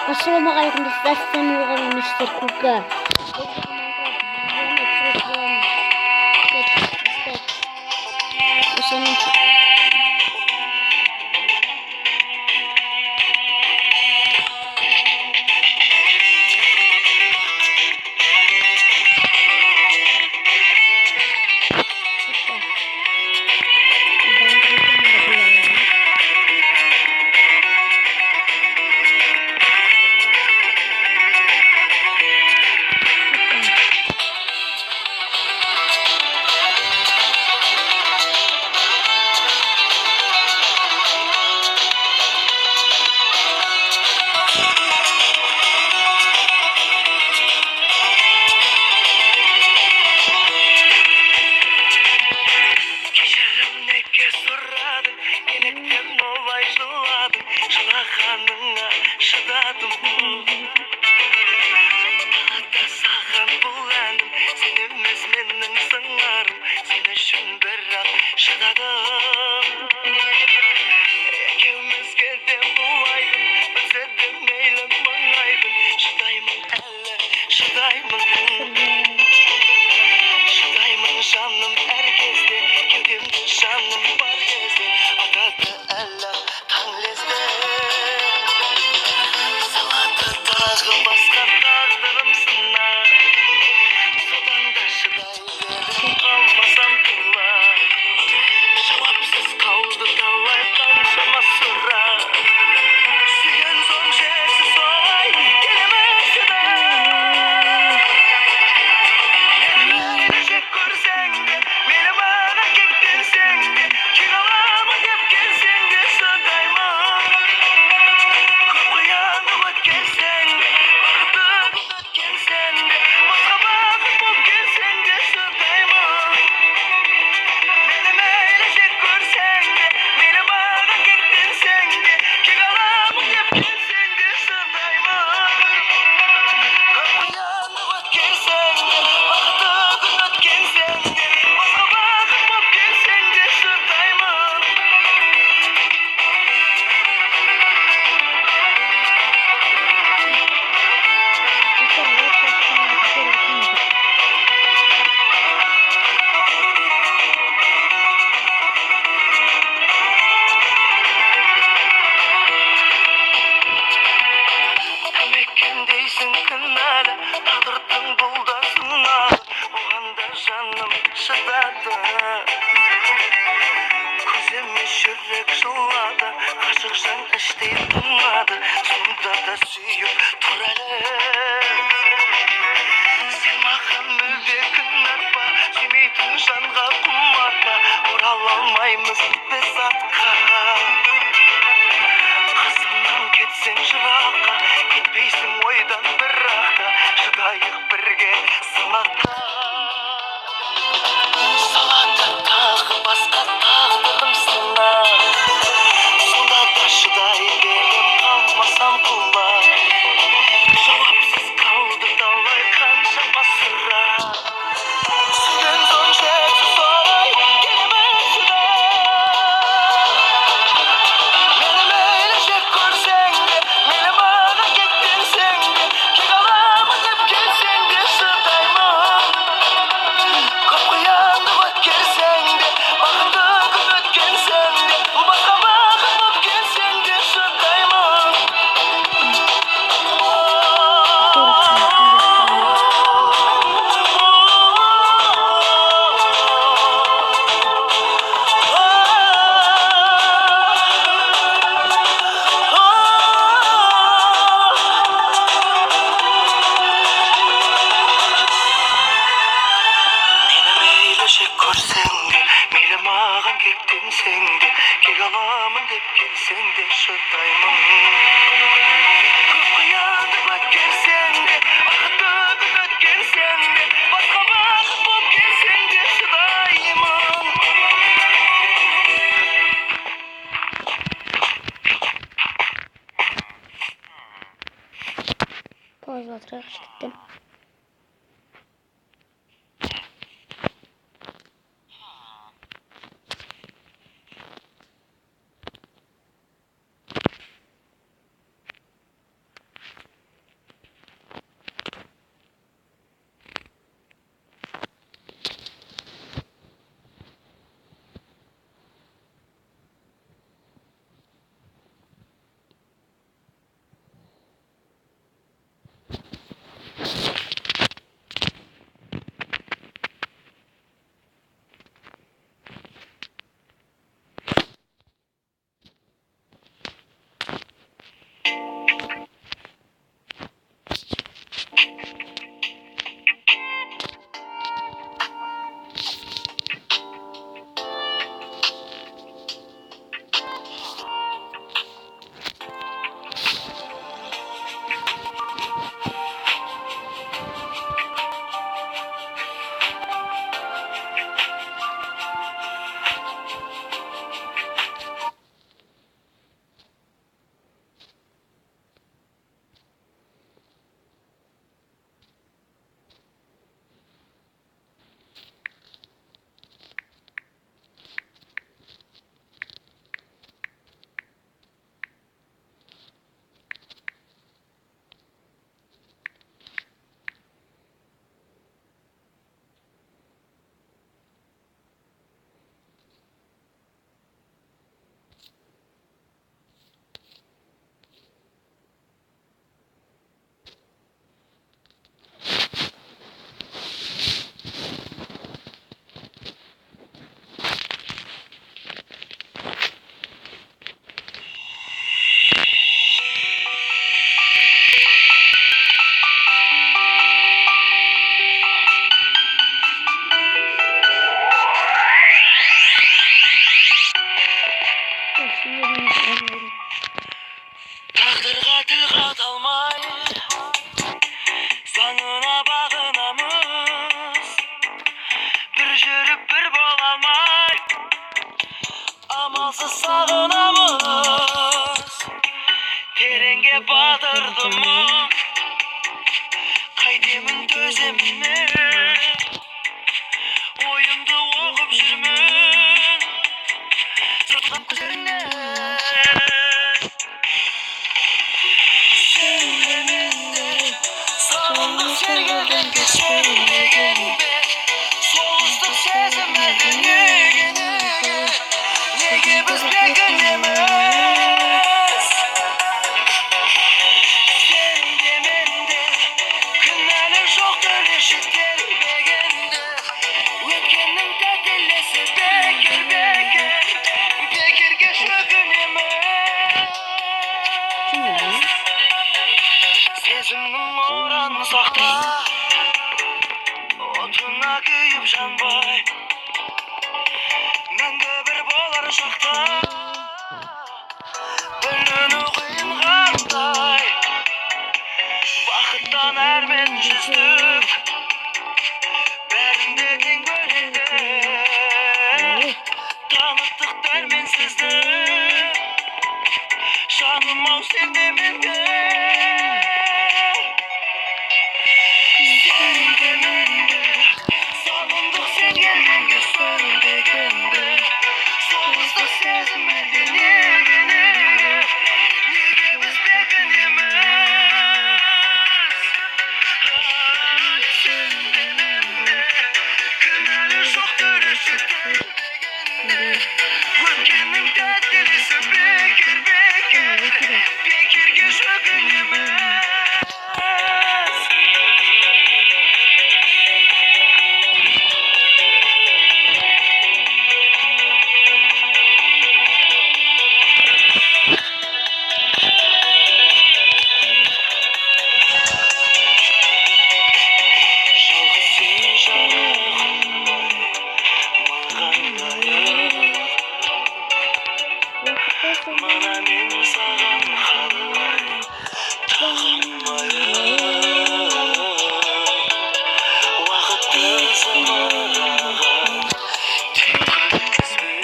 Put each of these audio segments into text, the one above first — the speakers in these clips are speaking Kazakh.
Assalamualaikum warahmatullahi Mr. Kuka. Жылағаныңа шыдадым, тағата саған бұл әнім, сен емес менің сыңарым, сен үшін бірақ шыдадым. Екеумізге де бұлайдым, бітсе де мейлі мұңайдым, шыдаймын әлі, шыдаймын. Шыдаймын жаным әр кезде, кеудемде жаным бар кезде, атады әлі таң лезде. Салады тағы басқа тағдырым сынар, содан да шыдай берем қалмасам құлар. Жауапсыз қалды талай қаншама сұрақ, сүйген соң шексіз солай келемін шыдап. Мені жек көрсең де, мені маған кектенсең де, кек аламын деп келсең де шыдаймын. Көп қиянат өткенсең де, бақытты өткенсең де, басқа бақыт болып келсең де шыдаймын. Мені мейлі жек көрсең де, мені маған кектенсең де, кек аламын деп келсең де шыдаймын. Көп қиянат өткенсең де, бақытты өткенсең де, басқа бақыт болып келсең де шыдаймын. Кім екен дейсің кінәлі, тағдырдың бұл да сынағы, оған да жаным шыдады. Көз емес жүрек жылады, ғашық жан іштей тынады, сонда да сүйіп тұр әлі. Сен маған мүлде кінәлпа, сүймейтін жанға құмарта, орала алмаймыз біз атқа. Қасымнан кетсең жыраққа, кетпейсің ойдан бірақта, шыдайық бірге сынаққа. Салады тағы басқа тағдырым сынақ, сонда да шыдай берем қалмасам құлақ. Жауапсыз қалды талай қаншама сұрақ, сүйген соң шексіз солай келемін шыдап. Мені мейлі жек көрсең де, мені маған кектенсең де, кек аламын деп келсең де шыдаймын. Көп қиянат өткенсең де, бақытты күн өткенсең де, басқа бақыт болып келсең де шыдаймын. Мені мейлі жек көрсең де, мейлі маған кектенсең де, кек аламын деп келсең де шыдаймын. Көп қиянат өткенсең де, бақытты күн өткенсең де, басқа бақыт болып келсең де шыдаймын. Pause atıraq gittim. Nereye batırdım o Kaydemin tözemini Oyunda okup жүрмін Sırtlan üzerine Sen demende Sağlık sergeden geçer degende Soğuzluk sezimlerden nege nege Nege biz bekleyemez Sen demende Kınanır şoktur eşitler begende Ötkenin tadillesi bekir bekir Bekirge şökünemez Sezimnin oranı sakla Otuna kıyıp janbay Mende bir bolar şakta Bölünü kıyınğanday Vakıttan ermen жүздіп Bәрінде тең бөледі Tanıttık dәрменсіздік Жаным ау сен де менде Sen de mende Salındık sen gelgenge sönbegende Soğuzduk sezimelde nege nege Nege biz bekleyemez Sen de mende Kınanır şoktur eşitler degende Ötkenin tadilisi bekir bekir Bekirge şökünemez Жалғыз сен жарығым маған лайық Мына мен саған қалай тағылмайық Уақытты зымыраған тек өткізбе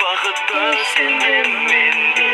Бақытты сен де мен де